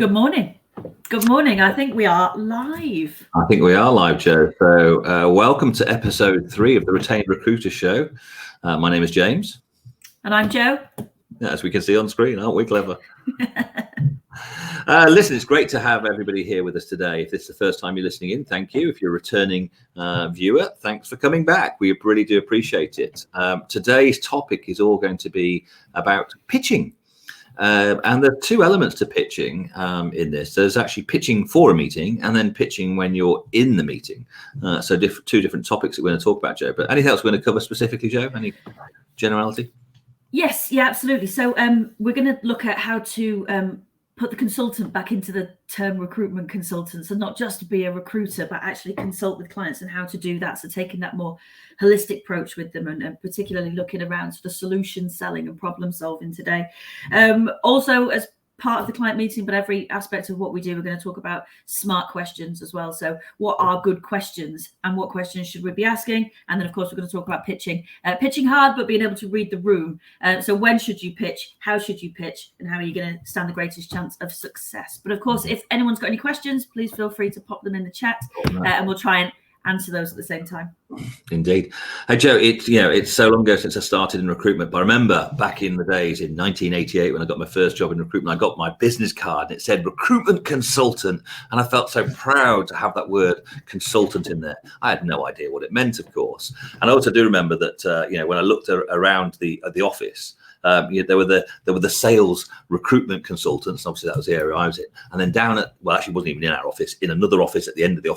Good morning. Good morning. I think we are live. I think we are live, Joe. So welcome to episode 3 of the Retained Recruiter Show. My name is James. And I'm Joe. As we can see on screen, aren't we clever? Listen, it's great to have everybody here with us today. If this is the first time you're listening in, thank you. If you're a returning viewer, thanks for coming back. We really do appreciate it. Today's topic is all going to be about pitching. And there are two elements to pitching in this. There's actually pitching for a meeting and then pitching when you're in the meeting. So two different topics that we're going to talk about, Joe. But anything else we're going to cover specifically, Joe? Any generality? Yes, yeah, absolutely. So we're going to look at how to put the consultant back into the term recruitment consultant. So not just to be a recruiter, but actually consult with clients and how to do that. So taking that more holistic approach with them and particularly looking around sort of solution selling and problem solving today. Also, as part of the client meeting, but every aspect of what we do, we're going to talk about smart questions as well. So what are good questions and what questions should we be asking? And then, of course, we're going to talk about pitching. Pitching hard, but being able to read the room. So when should you pitch? How should you pitch? And how are you going to stand the greatest chance of success? But of course, if anyone's got any questions, please feel free to pop them in the chat and we'll try and answer those at the same time. Indeed. Hey, Joe, it's so long ago since I started in recruitment, but I remember back in the days in 1988 when I got my first job in recruitment, I got my business card and it said recruitment consultant. And I felt so proud to have that word consultant in there. I had no idea what it meant, of course. And I also do remember that, when I looked around the office, there were the sales recruitment consultants. Obviously, that was the area I was in. And then down at, well, actually, it wasn't even in our office, in another office at the end of the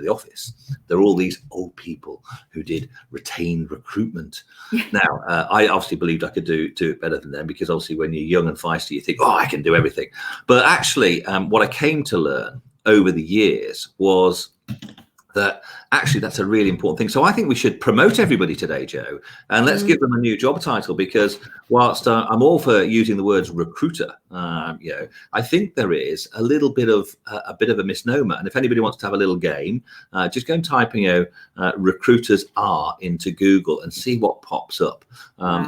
office, there are all these old people who did retained recruitment. Now, I obviously believed I could do it better than them because obviously when you're young and feisty, you think, oh, I can do everything. But actually, what I came to learn over the years was that actually that's a really important thing. So I think we should promote everybody today, Joe, and let's give them a new job title because whilst I'm all for using the words recruiter, I think there is a little bit of a misnomer. And if anybody wants to have a little game, just go and type, recruiters are into Google and see what pops up.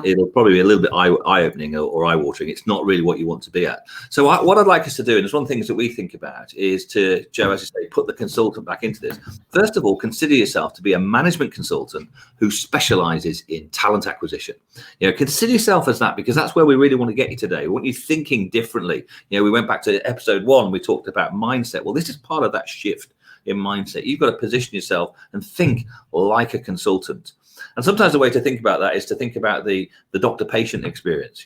It'll probably be a little bit eye-opening or eye-watering. It's not really what you want to be at. So what I'd like us to do, and it's one of the things that we think about, is to, Joe, as you say, put the consultant back into this. First of all, consider yourself to be a management consultant who specializes in talent acquisition. Consider yourself as that because that's where we really want to get you today. We want you thinking differently. We went back to episode 1, we talked about mindset. Well, this is part of that shift in mindset. You've got to position yourself and think like a consultant. And sometimes the way to think about that is to think about the doctor-patient experience.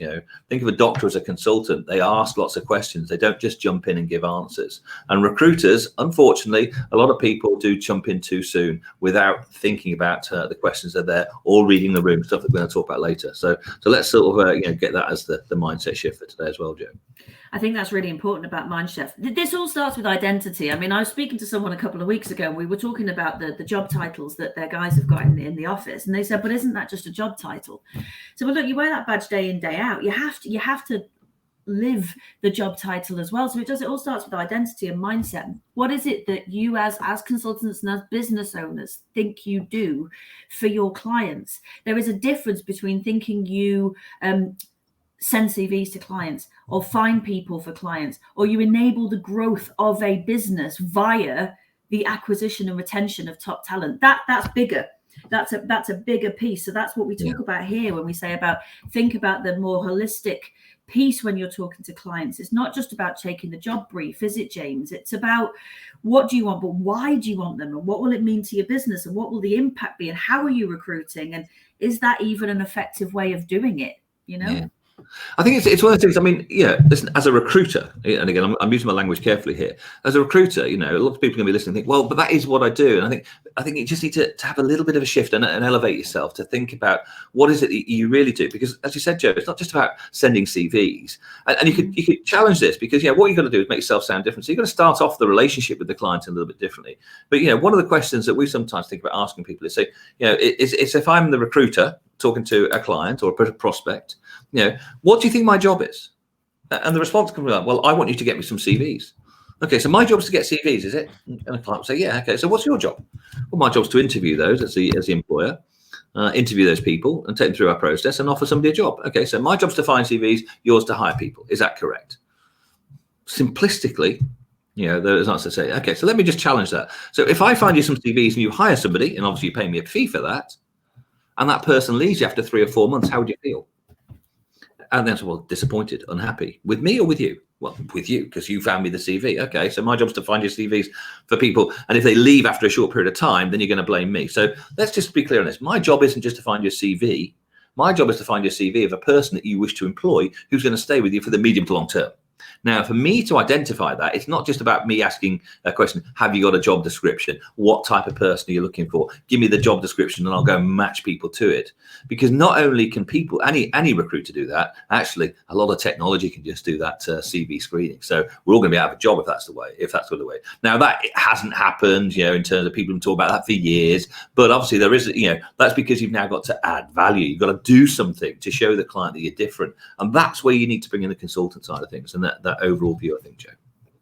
Think of a doctor as a consultant. They ask lots of questions. They don't just jump in and give answers. And recruiters, unfortunately, a lot of people do jump in too soon without thinking about the questions that they're all reading the room, stuff that we're going to talk about later. So let's sort of get that as the mindset shift for today as well, Joe. I think that's really important about mindset. This all starts with identity. I mean, I was speaking to someone a couple of weeks ago and we were talking about the job titles that their guys have got in the office. And they said, but isn't that just a job title? So, well, look, you wear that badge day in, day out. You have to live the job title as well. So it all starts with identity and mindset. What is it that you as consultants and as business owners think you do for your clients? There is a difference between thinking you send CVs to clients or find people for clients, or you enable the growth of a business via the acquisition and retention of top talent. That's bigger. That's a bigger piece. So that's what we talk about here when we say about think about the more holistic piece when you're talking to clients. It's not just about taking the job brief, is it, James? It's about what do you want, but why do you want them, and what will it mean to your business, and what will the impact be, and how are you recruiting, and is that even an effective way of doing it? Yeah. I think it's one of the things. I mean, listen, as a recruiter, and again, I'm using my language carefully here. As a recruiter, a lot of people are going to be listening and think, well, but that is what I do. And I think you just need to have a little bit of a shift and elevate yourself to think about what is it that you really do. Because as you said, Joe, it's not just about sending CVs. And you could challenge this because, what you've got to do is make yourself sound different. So you've got to start off the relationship with the client a little bit differently. But, one of the questions that we sometimes think about asking people is, say, it's if I'm the recruiter talking to a client or a prospect, what do you think my job is? And the response comes like, well, I want you to get me some CVs. Okay, so my job is to get CVs, is it? And the client will say, yeah, okay, so what's your job? Well, my job is to interview those as the employer, interview those people and take them through our process and offer somebody a job. Okay, so my job is to find CVs, yours to hire people. Is that correct? simplistically, there's not to say, okay, so let me just challenge that. So if I find you some CVs and you hire somebody, and obviously you pay me a fee for that, and that person leaves you after 3 or 4 months, how would you feel? And then, well, disappointed, unhappy. With me or with you? Well, with you, because you found me the CV. Okay, so my job's to find your CVs for people. And if they leave after a short period of time, then you're going to blame me. So let's just be clear on this. My job isn't just to find your CV. My job is to find your CV of a person that you wish to employ who's going to stay with you for the medium to long term. Now, for me to identify that, it's not just about me asking a question, have you got a job description? What type of person are you looking for? Give me the job description and I'll go and match people to it. Because not only can people, any recruiter do that, actually, a lot of technology can just do that CV screening. So we're all going to be out of a job if that's the way. Now, that it hasn't happened, in terms of people who talk about that for years. But obviously there is, that's because you've now got to add value. You've got to do something to show the client that you're different. And that's where you need to bring in the consultant side of things and that overall view, I think, Joe.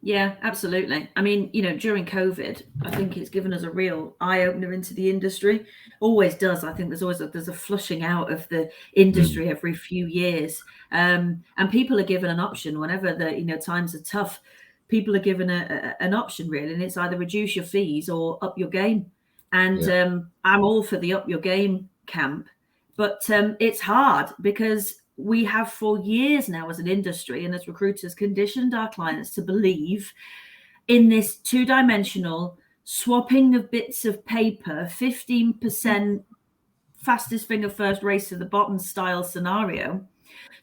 Yeah, absolutely. I mean, during COVID, I think it's given us a real eye-opener into the industry. Always does. I think there's a flushing out of the industry every few years. And people are given an option whenever the times are tough. People are given an option, really, and it's either reduce your fees or up your game. And I'm all for the up your game camp, but it's hard because we have for years now as an industry and as recruiters conditioned our clients to believe in this two-dimensional swapping of bits of paper, 15% fastest finger first race to the bottom style scenario.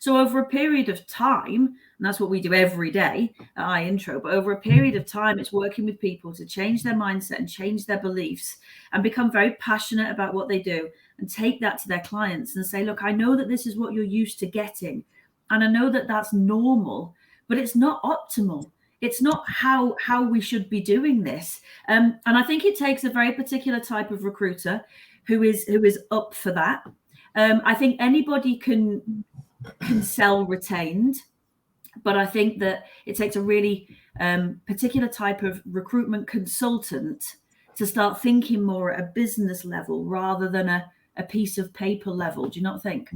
So over a period of time, and that's what we do every day at iIntro, but over a period of time, it's working with people to change their mindset and change their beliefs and become very passionate about what they do and take that to their clients and say, look, I know that this is what you're used to getting. And I know that that's normal, but it's not optimal. It's not how we should be doing this. And I think it takes a very particular type of recruiter who is up for that. I think anybody can sell retained, but I think that it takes a really particular type of recruitment consultant to start thinking more at a business level rather than a piece of paper level. Do you not think?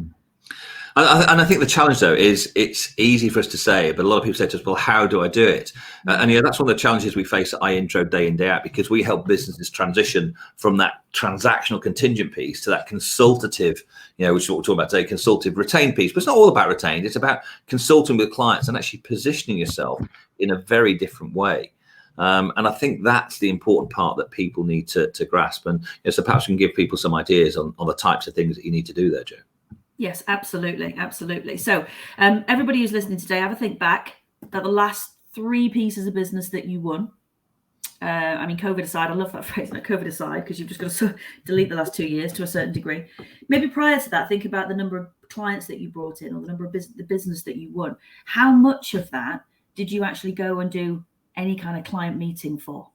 And I think the challenge, though, is it's easy for us to say, but a lot of people say to us, well, how do I do it? And that's one of the challenges we face at iIntro day in, day out, because we help businesses transition from that transactional contingent piece to that consultative, which is what we're talking about today, consultative retained piece. But it's not all about retained. It's about consulting with clients and actually positioning yourself in a very different way. And I think that's the important part that people need to grasp. And so perhaps we can give people some ideas on the types of things that you need to do there, Joe. Yes, absolutely. Absolutely. So everybody who's listening today, have a think back at the last 3 pieces of business that you won. I mean, COVID aside, I love that phrase, not COVID aside, because you've just got to delete the last 2 years to a certain degree. Maybe prior to that, think about the number of clients that you brought in or the number of the business that you won. How much of that did you actually go and do any kind of client meeting for?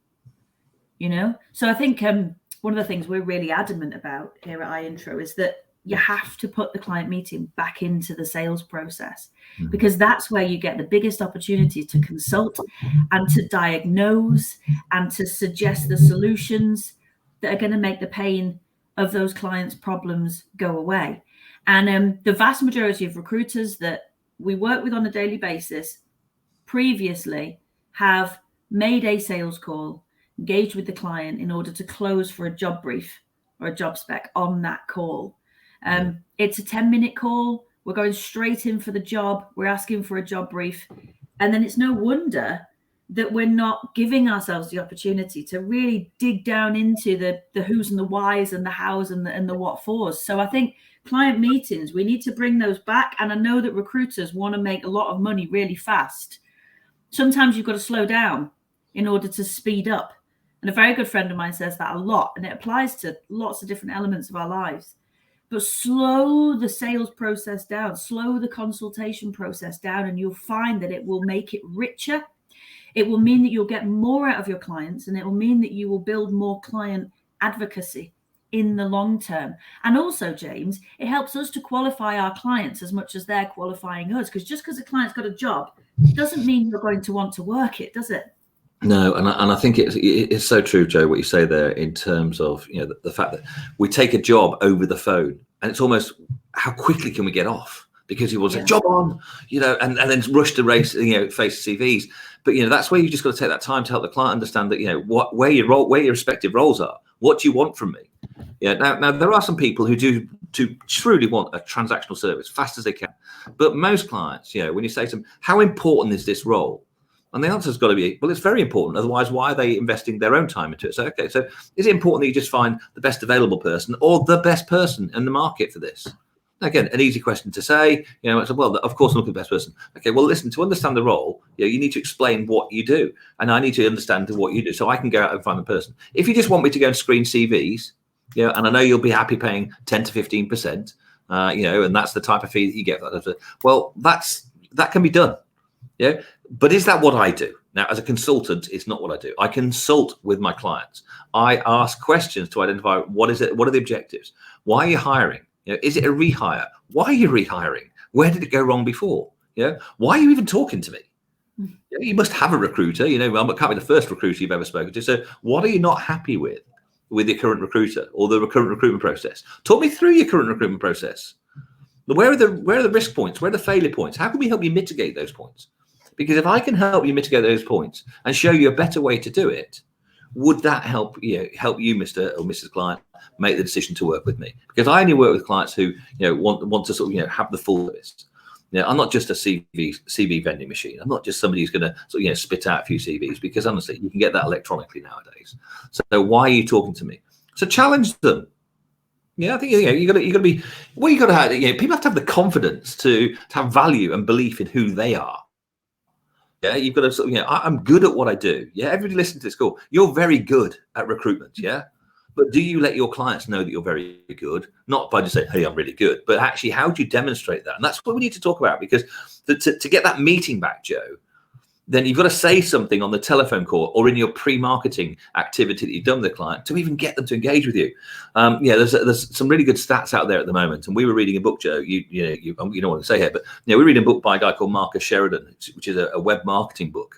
So I think one of the things we're really adamant about here at iIntro is that you have to put the client meeting back into the sales process, because that's where you get the biggest opportunity to consult and to diagnose and to suggest the solutions that are going to make the pain of those clients' problems go away. And the vast majority of recruiters that we work with on a daily basis previously have made a sales call, engaged with the client in order to close for a job brief or a job spec on that call. It's a 10-minute call. We're going straight in for the job. We're asking for a job brief. And then it's no wonder that we're not giving ourselves the opportunity to really dig down into the who's and the whys and the hows and the what fors. So I think client meetings, we need to bring those back. And I know that recruiters want to make a lot of money really fast. Sometimes you've got to slow down in order to speed up. And a very good friend of mine says that a lot, and it applies to lots of different elements of our lives. But slow the sales process down, slow the consultation process down, and you'll find that it will make it richer. It will mean that you'll get more out of your clients, and it will mean that you will build more client advocacy in the long term. And also, James, it helps us to qualify our clients as much as they're qualifying us, because just because a client's got a job doesn't mean you're going to want to work it, does it? No, and I think it's so true, Joe, what you say there in terms of the fact that we take a job over the phone, and it's almost how quickly can we get off? because he wants a job on, and then rush to race, face CVs. But that's where you just got to take that time to help the client understand that where your respective roles are. What do you want from me? Now there are some people who do truly want a transactional service fast as they can, but most clients, when you say to them, how important is this role? And the answer's got to be, well, it's very important. Otherwise, why are they investing their own time into it? So, okay, so is it important that you just find the best available person or the best person in the market for this? Again, an easy question to say, well, of course, I'm looking for the best person. Okay, well, listen, to understand the role, you need to explain what you do. And I need to understand what you do so I can go out and find the person. If you just want me to go and screen CVs, and I know you'll be happy paying 10 to 15%, and that's the type of fee that you get. Well, that can be done. But is that what I do? Now, as a consultant, it's not what I do. I consult with my clients. I ask questions to identify what is it, what are the objectives? Why are you hiring? Is it a rehire? Why are you rehiring? Where did it go wrong before? Why are you even talking to me? You must have a recruiter. I can't be the first recruiter you've ever spoken to. So what are you not happy with your current recruiter or the current recruitment process? Talk me through your current recruitment process. Where are the risk points? Where are the failure points? How can we help you mitigate those points? Because if I can help you mitigate those points and show you a better way to do it, would that help you, Mr. or Mrs. Client, make the decision to work with me? Because I only work with clients who want to sort of have the full service. I'm not just a CV vending machine. I'm not just somebody who's going to spit out a few CVs, because honestly, you can get that electronically nowadays. So why are you talking to me? So challenge them. I think you got to be. Well, you got to have. People have to have the confidence to have value and belief in who they are. You've got to I'm good at what I do. Everybody listen to this call. You're very good at recruitment. But do you let your clients know that you're very good? Not by just saying, hey, I'm really good, but actually, how do you demonstrate that? And that's what we need to talk about, because to get that meeting back, Joe, then you've got to say something on the telephone call or in your pre-marketing activity that you've done with the client to even get them to engage with you. There's some really good stats out there at the moment. And we were reading a book, Joe, you don't want to say here, but we're reading a book by a guy called Marcus Sheridan, which is a web marketing book.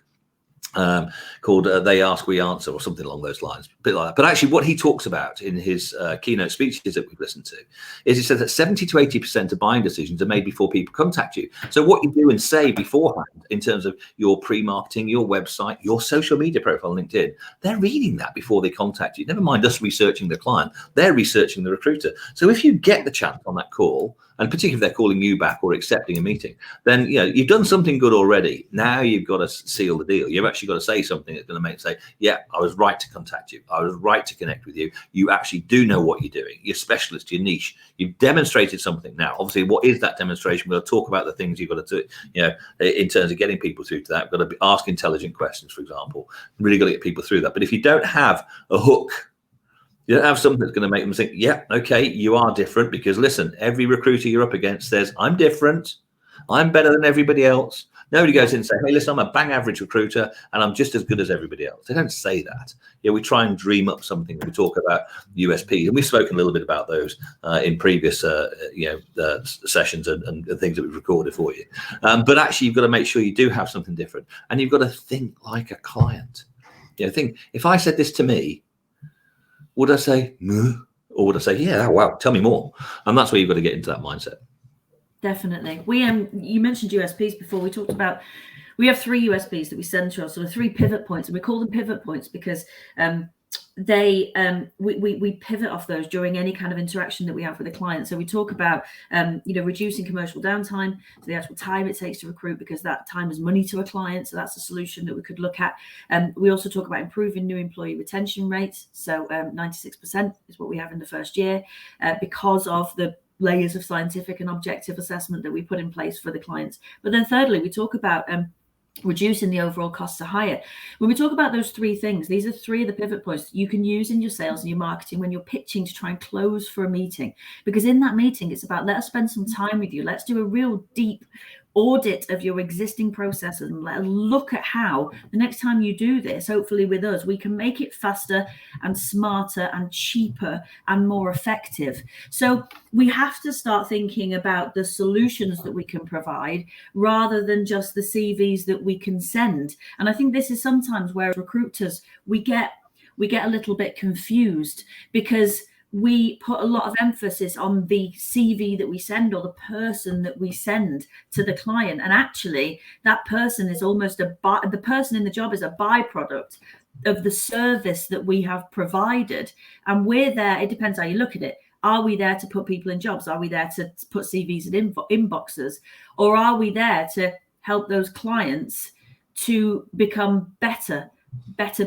Called They Ask, We Answer, or something along those lines, a bit like that. But actually what he talks about in his keynote speeches that we've listened to is he says that 70 to 80% of buying decisions are made before people contact you. So what you do and say beforehand in terms of your pre-marketing, your website, your social media profile, LinkedIn, they're reading that before they contact you. Never mind us researching the client, they're researching the recruiter. So if you get the chance on that call, and particularly if they're calling you back or accepting a meeting, then you've done something good already. Now you've got to seal the deal. You've actually got to say something that's going to say, yeah, I was right to contact you. I was right to connect with you. You actually do know what you're doing. You're specialist, you're niche. You've demonstrated something. Now, obviously, what is that demonstration? We'll talk about the things you've got to do, in terms of getting people through to that. We've got to ask intelligent questions, for example. Really got to get people through that. But if you don't have a hook, you don't have something that's going to make them think, yeah, okay, you are different, because listen, every recruiter you're up against says, I'm different. I'm better than everybody else. Nobody goes in and says, hey, listen, I'm a bang average recruiter and I'm just as good as everybody else. They don't say that. We try and dream up something. We talk about USPs, and we've spoken a little bit about those in previous sessions and things that we've recorded for you. But actually, you've got to make sure you do have something different, and you've got to think like a client. Think, if I said this to me, would I say, or would I say, yeah, wow, tell me more? And that's where you've got to get into that mindset. Definitely. You mentioned USPs before. We talked about, we have 3 USPs that we send to us, sort of 3 pivot points, and we call them pivot points because we pivot off those during any kind of interaction that we have with a client. So we talk about reducing commercial downtime, so the actual time it takes to recruit, because that time is money to a client. So that's a solution that we could look at. We also talk about improving new employee retention rates. So 96% is what we have in the first year, because of the layers of scientific and objective assessment that we put in place for the clients. But then thirdly, we talk about reducing the overall cost to hire. When we talk about those 3 things, these are 3 of the pivot points you can use in your sales and your marketing when you're pitching to try and close for a meeting. Because in that meeting, it's about, let's spend some time with you. Let's do a real deep audit of your existing processes and let's look at how the next time you do this, hopefully with us, we can make it faster and smarter and cheaper and more effective. So we have to start thinking about the solutions that we can provide rather than just the CVs that we can send. And I think this is sometimes where recruiters, we get a little bit confused, because we put a lot of emphasis on the CV that we send, or the person that we send to the client. And actually that person is almost the person in the job is a byproduct of the service that we have provided. And we're there, it depends how you look at it. Are we there to put people in jobs? Are we there to put CVs in inboxes? Or are we there to help those clients to become better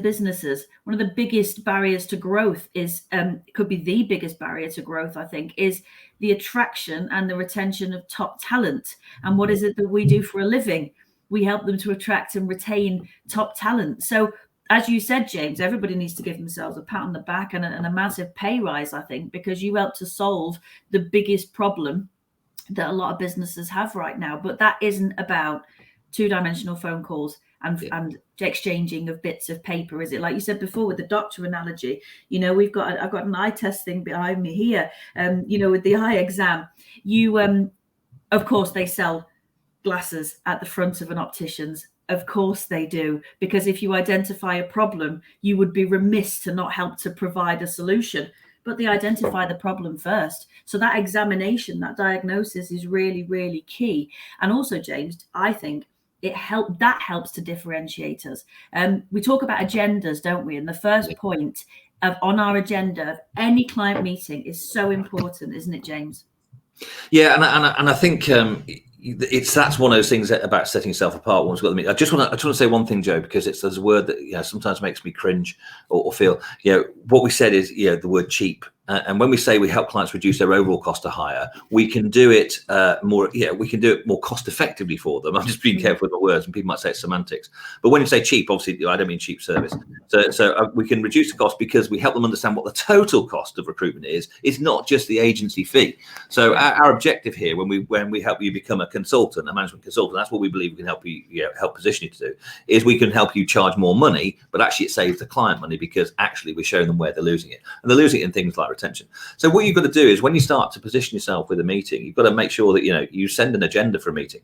businesses? One of the biggest barriers to growth is, it could be the biggest barrier to growth, I think, is the attraction and the retention of top talent. And what is it that we do for a living? We help them to attract and retain top talent. So as you said, James, everybody needs to give themselves a pat on the back and a massive pay rise, I think, because you helped to solve the biggest problem that a lot of businesses have right now. But that isn't about two-dimensional phone calls and exchanging of bits of paper, is it? Like you said before with the doctor analogy, you know, I've got an eye test thing behind me here, you know, with the eye exam, you of course they sell glasses at the front of an optician's. Of course they do, because if you identify a problem, you would be remiss to not help to provide a solution. But they identify the problem first. So that examination, that diagnosis is really, really key. And also, James, I think that helps to differentiate us. We talk about agendas, don't we? And the first point on our agenda of any client meeting is so important, isn't it, James? Yeah, and I think that's one of those things about setting yourself apart. One's got to meet. I just want to say one thing, Joe, because there's a word that sometimes makes me cringe or feel. What we said is the word cheap. And when we say we help clients reduce their overall cost to hire, we can do it more. We can do it more cost effectively for them. I'm just being careful with the words, and people might say it's semantics. But when you say cheap, obviously I don't mean cheap service. So we can reduce the cost because we help them understand what the total cost of recruitment is. It's not just the agency fee. So our objective here, when we help you become a consultant, a management consultant, that's what we believe we can help you, help position you to do. Is we can help you charge more money, but actually it saves the client money because actually we're showing them where they're losing it, and they're losing it in things like retention. So what you've got to do is when you start to position yourself with a meeting, you've got to make sure that you send an agenda for a meeting.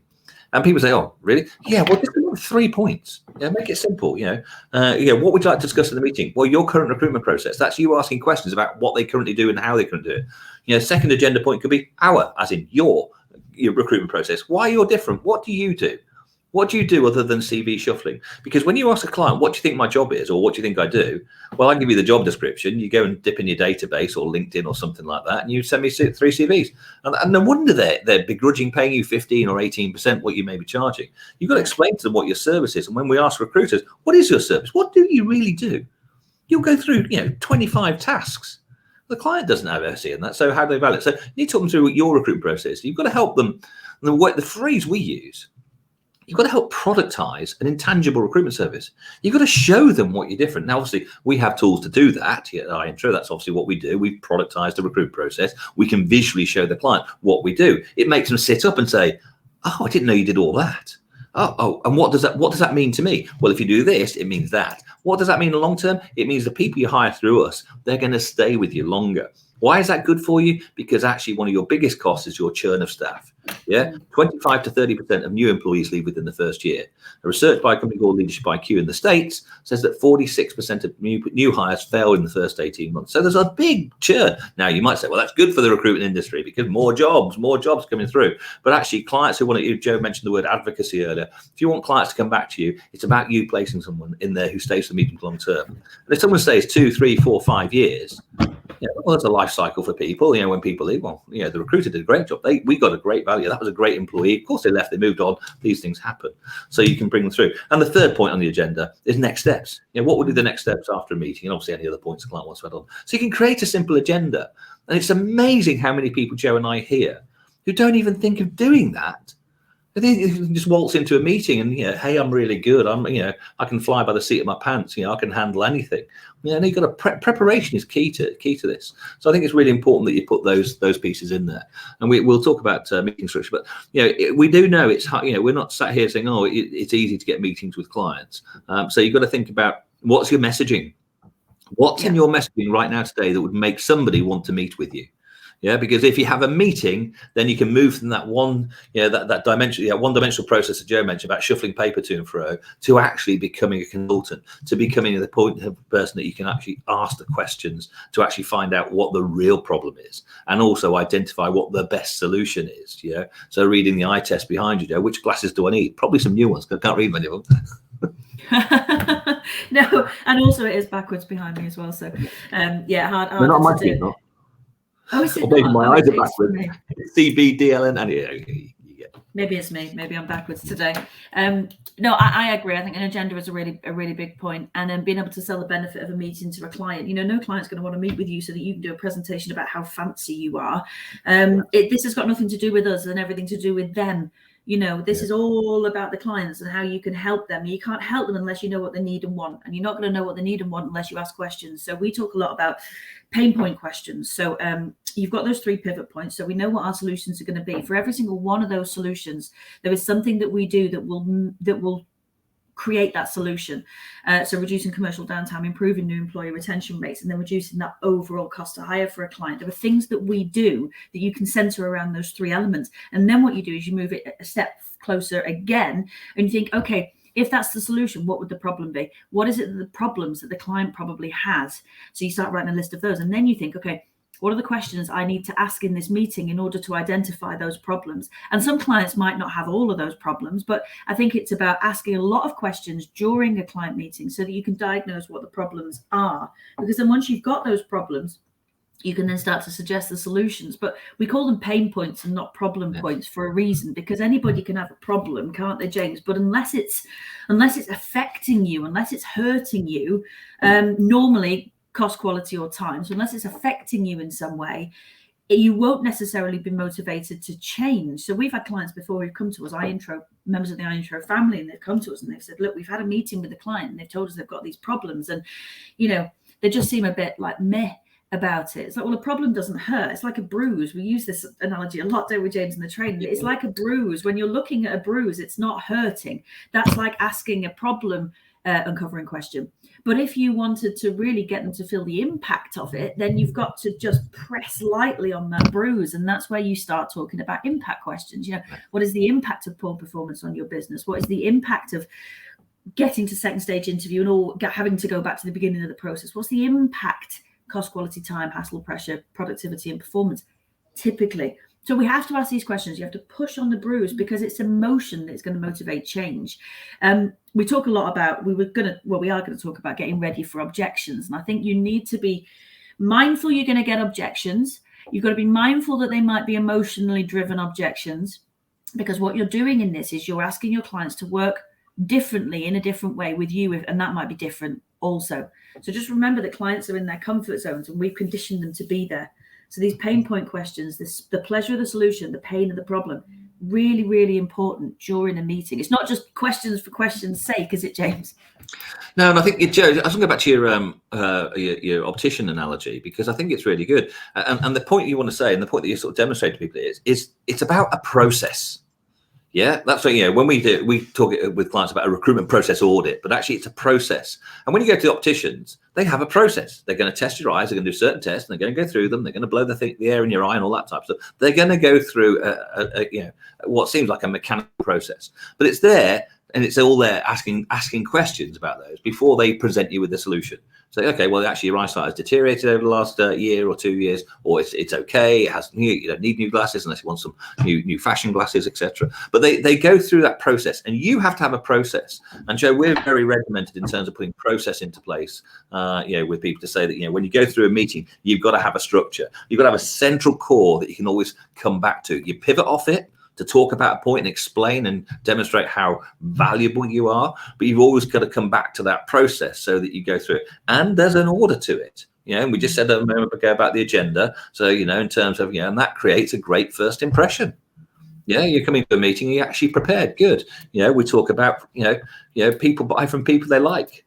And people say, "Oh, really? Yeah, well, just come up with 3 points. Make it simple. What would you like to discuss in the meeting? Well, your current recruitment process. That's you asking questions about what they currently do and how they currently do it. Second agenda point could be our, as in your recruitment process. Why you're different? What do you do? What do you do other than CV shuffling? Because when you ask a client, what do you think my job is, or what do you think I do? Well, I give you the job description. You go and dip in your database or LinkedIn or something like that, and you send me 3 CVs. And no wonder they're begrudging paying you 15 or 18% what you may be charging. You've got to explain to them what your service is. And when we ask recruiters, what is your service? What do you really do? You'll go through 25 tasks. The client doesn't have a say in that. So how do they value it? So you need to talk them through your recruitment process. You've got to help them. And the phrase we use, you've got to help productize an intangible recruitment service. You've got to show them what you're different. Now, obviously, we have tools to do that. Our intro, that's obviously what we do. We've productized the recruitment process. We can visually show the client what we do. It makes them sit up and say, "Oh, I didn't know you did all that. Oh, and what does that mean to me? Well, if you do this, it means that. What does that mean in the long term? It means the people you hire through us, they're going to stay with you longer. Why is that good for you? Because actually one of your biggest costs is your churn of staff. 25 to 30% of new employees leave within the first year. A research by a company called Leadership IQ in the States says that 46% of new hires fail in the first 18 months. So there's a big churn. Now you might say, well, that's good for the recruitment industry because more jobs coming through. But actually clients who want to, Joe mentioned the word advocacy earlier. If you want clients to come back to you, it's about you placing someone in there who stays for the medium to long term. And if someone stays 2, 3, 4, 5 years, well, it's a life cycle for people. When people leave, the recruiter did a great job. We got a great value. That was a great employee. Of course, they left, they moved on. These things happen. So you can bring them through. And the third point on the agenda is next steps. What would be the next steps after a meeting? And obviously any other points the client wants to add on. So you can create a simple agenda. And it's amazing how many people Joe and I hear who don't even think of doing that. They just waltz into a meeting and, hey, I'm really good. I can fly by the seat of my pants. I can handle anything. And you've got preparation is key to this. So I think it's really important that you put those pieces in there. And we'll talk about meeting structure, but we do know it's hard. We're not sat here saying, oh, it's easy to get meetings with clients. So you've got to think about what's your messaging. What's in your messaging right now today that would make somebody want to meet with you? Yeah, because if you have a meeting, then you can move from that one, that dimension, one-dimensional process that Joe mentioned about shuffling paper to and fro, to actually becoming a consultant, to becoming the point of person that you can actually ask the questions to actually find out what the real problem is, and also identify what the best solution is. Yeah. So reading the eye test behind you, Joe, which glasses do I need? Probably some new ones, because I can't read many of them. No, and also it is backwards behind me as well. So, hard. They're not my feet, not. Oh, is it or maybe not? my eyes are backwards. CBDLN, and maybe it's me. Maybe I'm backwards today. No, I agree. I think an agenda is a really big point, and then being able to sell the benefit of a meeting to a client. No client's going to want to meet with you so that you can do a presentation about how fancy you are. This has got nothing to do with us and everything to do with them. This is all about the clients and how you can help them. You can't help them unless you know what they need and want, and you're not going to know what they need and want unless you ask questions. So we talk a lot about pain point questions. So you've got those 3 pivot points. So we know what our solutions are going to be. For every single one of those solutions, there is something that we do that will create that solution. So reducing commercial downtime, improving new employee retention rates, and then reducing that overall cost to hire for a client. There are things that we do that you can center around those 3 elements. And then what you do is you move it a step closer again, and you think, okay, if that's the solution, what would the problem be? What is it, the problems that the client probably has? So you start writing a list of those, and then you think, okay, what are the questions I need to ask in this meeting in order to identify those problems? And some clients might not have all of those problems, but I think it's about asking a lot of questions during a client meeting so that you can diagnose what the problems are. Because then once you've got those problems, you can then start to suggest the solutions. But we call them pain points and not problem points for a reason, because anybody can have a problem, can't they, James? But unless it's affecting you, unless it's hurting you, normally cost, quality, or time. So unless it's affecting you in some way, you won't necessarily be motivated to change. So we've had clients before who've come to us, members of the iIntro family, and they've come to us and they've said, look, we've had a meeting with the client and they've told us they've got these problems, and they just seem a bit like meh about it. It's like, well, a problem doesn't hurt. It's like a bruise. We use this analogy a lot, don't we, James, in the training? It's like a bruise. When you're looking at a bruise, it's not hurting. That's like asking a problem uncovering question. But if you wanted to really get them to feel the impact of it, then you've got to just press lightly on that bruise. And that's where you start talking about impact questions. What is the impact of poor performance on your business? What is the impact of getting to second stage interview and all having to go back to the beginning of the process? What's the impact? Cost, quality, time, hassle, pressure, productivity, and performance, typically. So we have to ask these questions. You have to push on the bruise, because it's emotion that's going to motivate change. We talk a lot about, we are going to talk about getting ready for objections. And I think you need to be mindful you're going to get objections. You've got to be mindful that they might be emotionally driven objections, because what you're doing in this is you're asking your clients to work differently in a different way with you, and that might be different also. So just remember that clients are in their comfort zones and we've conditioned them to be there. So these pain point questions, the pleasure of the solution, the pain of the problem, really, really important during a meeting. It's not just questions for questions' sake, is it, James? No, and I think, Joe, I was going to go back to your optician analogy, because I think it's really good. And the point you want to say, and the point that you sort of demonstrate to people is it's about a process. Yeah, that's what, when we talk with clients about a recruitment process audit, but actually it's a process. And when you go to the opticians, they have a process. They're going to test your eyes. They're going to do certain tests, and they're going to go through them. They're going to blow the air in your eye and all that type of stuff. They're going to go through what seems like a mechanical process, but it's there, and it's all there asking questions about those before they present you with the solution. Say, okay, well, actually your eyesight has deteriorated over the last year or 2 years, or it's okay. It has you don't need new glasses unless you want some new fashion glasses, etc. But they go through that process, and you have to have a process. And Joe, we're very regimented in terms of putting process into place. With people to say that when you go through a meeting, you've got to have a structure. You've got to have a central core that you can always come back to. You pivot off it to talk about a point and explain and demonstrate how valuable you are, but you've always got to come back to that process so that you go through it. And there's an order to it. And we just said a moment ago about the agenda. So, in terms of, and that creates a great first impression. You're coming to a meeting, you're actually prepared. Good. We talk about, people buy from people they like.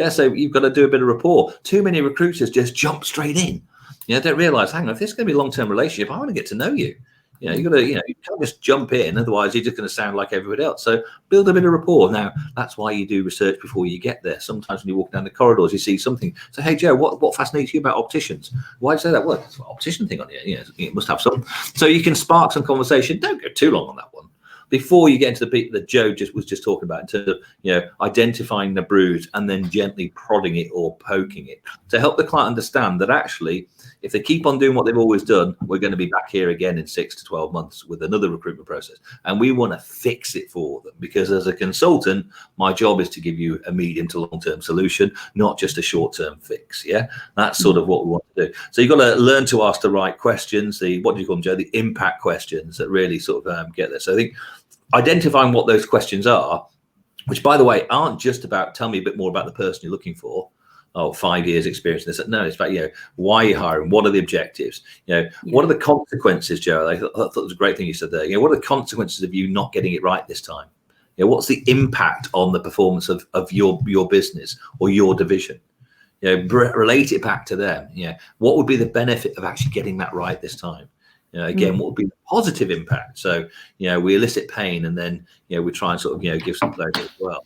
So you've got to do a bit of rapport. Too many recruiters just jump straight in. Don't realize, hang on, if this is going to be a long-term relationship, I want to get to know you. You know, you got to, you can't just jump in, otherwise you're just going to sound like everybody else. So build a bit of rapport. Now, that's why you do research before you get there. Sometimes when you walk down the corridors, you see something. So, hey, Joe, what fascinates you about opticians? Why do you say that? Well, it's an optician thing on here. You must have some. So you can spark some conversation. Don't go too long on that one. Before you get into the bit that Joe was just talking about, in terms of identifying the bruise and then gently prodding it or poking it, to help the client understand that actually, if they keep on doing what they've always done, we're going to be back here again in 6 to 12 months with another recruitment process, and we want to fix it for them. Because as a consultant, my job is to give you a medium to long-term solution, not just a short-term fix. Yeah, that's sort of what we want to do. So you've got to learn to ask the right questions. What do you call them, Joe? The impact questions that really sort of get there. So I think identifying what those questions are, which, by the way, aren't just about tell me a bit more about the person you're looking for. Oh, 5 years experience. No, it's about, why are you hiring? What are the objectives? What are the consequences, Joe? I thought it was a great thing you said there. What are the consequences of you not getting it right this time? What's the impact on the performance of your business or your division? Relate it back to them. What would be the benefit of actually getting that right this time? Again, what would be the positive impact? So, we elicit pain, and then, we try and sort of, give some pleasure as well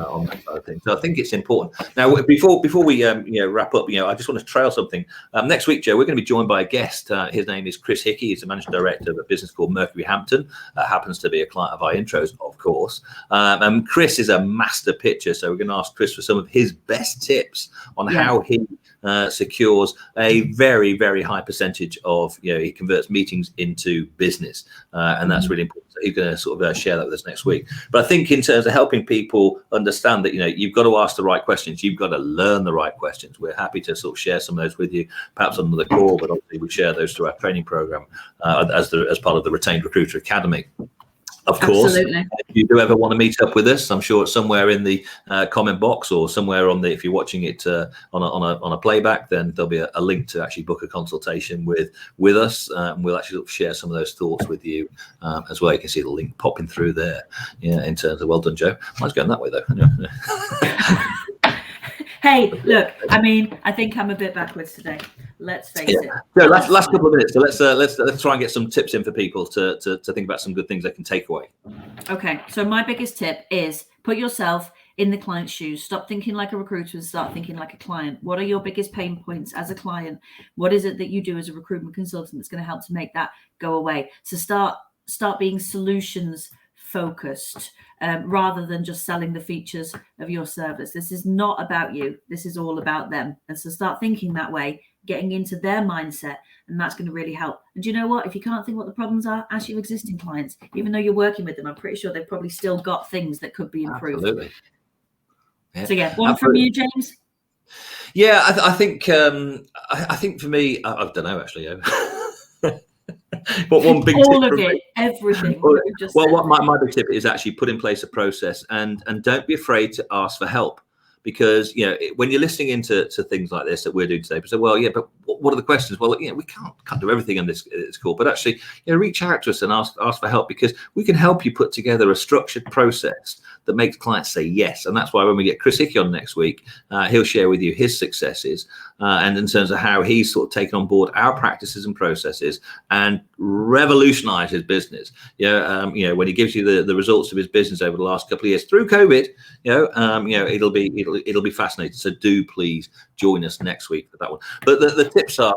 on that side of things. So I think it's important. Now, before we, wrap up, I just want to trail something. Next week, Joe, we're going to be joined by a guest. His name is Chris Hickey. He's the managing director of a business called Mercury Hampton. Happens to be a client of our intros, of course. And Chris is a master pitcher. So we're going to ask Chris for some of his best tips on how he secures a very, very high percentage of, he converts meetings into business. And that's really important. So he's going to sort of share that with us next week. But I think in terms of helping people understand that, you've got to ask the right questions. You've got to learn the right questions. We're happy to sort of share some of those with you, perhaps on another call, but obviously we share those through our training program as part of the Retained Recruiter Academy. Of course, if you do ever want to meet up with us, I'm sure it's somewhere in the comment box or somewhere if you're watching it on a playback, then there'll be a link to actually book a consultation with us. We'll actually share some of those thoughts with you as well. You can see the link popping through there. In terms of well done, Joe. Mine's going that way though. Hey, look, I think I'm a bit backwards today. Let's face it. So last couple of minutes. So let's try and get some tips in for people to think about some good things they can take away. Okay. So my biggest tip is put yourself in the client's shoes. Stop thinking like a recruiter and start thinking like a client. What are your biggest pain points as a client? What is it that you do as a recruitment consultant that's going to help to make that go away? So start being solutions focused rather than just selling the features of your service. This is not about you. This is all about them. And so start thinking that way, getting into their mindset, and that's going to really help. And do you know what? If you can't think what the problems are, ask your existing clients. Even though you're working with them, I'm pretty sure they've probably still got things that could be improved. Absolutely. Yeah. So one from you, James. Yeah, I think for me, I don't know actually. But one big all tip of it, everything. What my big tip is actually put in place a process and don't be afraid to ask for help. Because when you're listening into things like this that we're doing today, people say, well, yeah, but what are the questions? Well, we can't do everything on this call, but actually, reach out to us and ask for help, because we can help you put together a structured process that makes clients say yes. And that's why when we get Chris Hickey on next week, he'll share with you his successes and in terms of how he's sort of taken on board our practices and processes and revolutionized his business. When he gives you the results of his business over the last couple of years through COVID, it'll be fascinating. So do please join us next week for that one. But the tips are,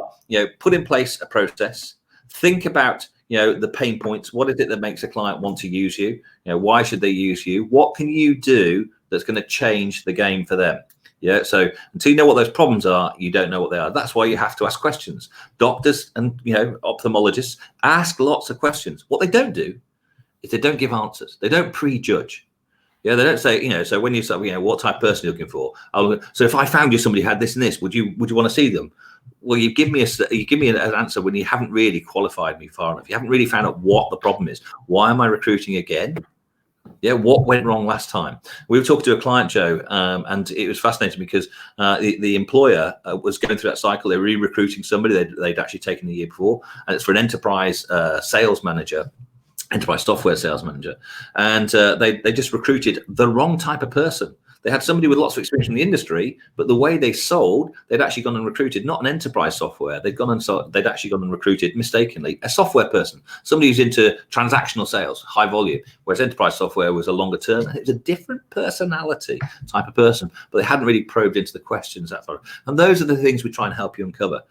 put in place a process. Think about the pain points. What is it that makes a client want to use you? Why should they use you? What can you do that's going to change the game for them? So until you know what those problems are, you don't know what they are. That's why you have to ask questions. Doctors and ophthalmologists ask lots of questions. What they don't do is they don't give answers. They don't prejudge. They don't say, so when you say, what type of person you're looking for? So if I found you somebody who had this and this, would you want to see them? Well, you give me an answer when you haven't really qualified me far enough. You haven't really found out what the problem is. Why am I recruiting again? What went wrong last time? We were talking to a client, Joe, and it was fascinating because the employer was going through that cycle. They were re-recruiting somebody they'd actually taken the year before, and it's for an enterprise sales manager. Enterprise software sales manager, and they just recruited the wrong type of person. They had somebody with lots of experience in the industry, but the way they sold, they'd actually gone and recruited not an enterprise software. They'd actually gone and recruited mistakenly a software person, somebody who's into transactional sales, high volume, whereas enterprise software was a longer term. It was a different personality type of person, but they hadn't really probed into the questions that far. And those are the things we try and help you uncover.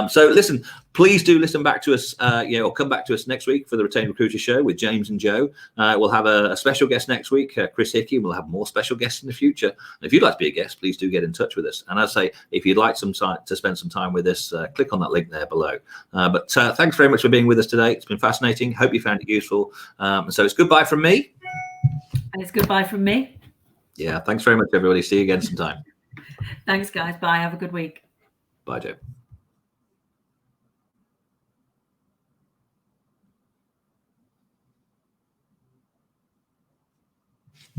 So listen, please do listen back to us, or come back to us next week for the Retained Recruiter Show with James and Joe. We'll have a special guest next week, Chris Hickey. We'll have more special guests in the future. And if you'd like to be a guest, please do get in touch with us. And as I say, if you'd like some time to spend some time with us, click on that link there below. But thanks very much for being with us today. It's been fascinating. Hope you found it useful. So it's goodbye from me. And it's goodbye from me. Yeah, thanks very much, everybody. See you again sometime. Thanks, guys. Bye. Have a good week. Bye, Joe.